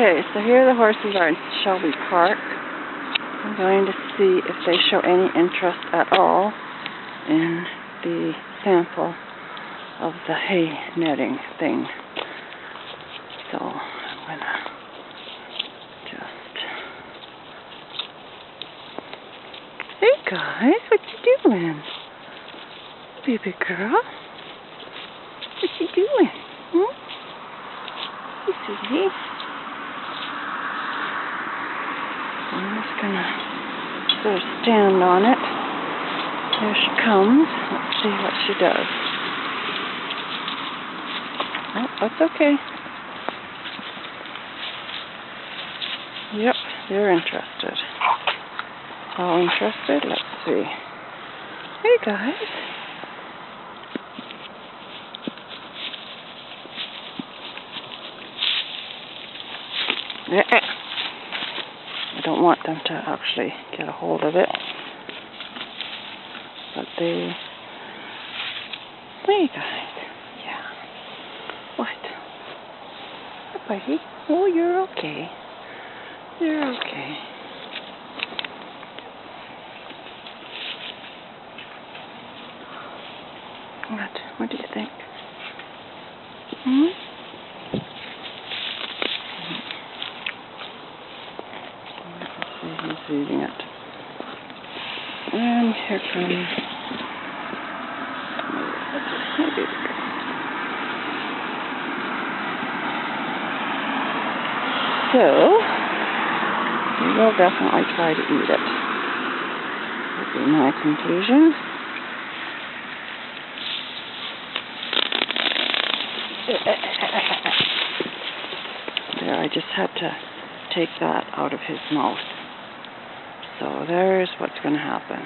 Okay, so here the horses are in Shelby Park. I'm going to see if they show any interest at all in the sample of the hay netting thing. So I'm gonna just... Hey guys, what you doing? Baby girl? What you doing? Hey sweetie. I'm just gonna sort of stand on it. There she comes. Let's see what she does. Oh, that's okay. Yep, they're interested. How interested? Let's see. Hey guys. I don't want them to actually get a hold of it. But they... Hey guys. Yeah. What? Hi, buddy. Oh, you're okay. You're okay. What? What do you think? He's eating it. And here comes... Maybe. So, we will definitely try to eat it. Would be my conclusion. There, I just had to take that out of his mouth. So there's what's going to happen.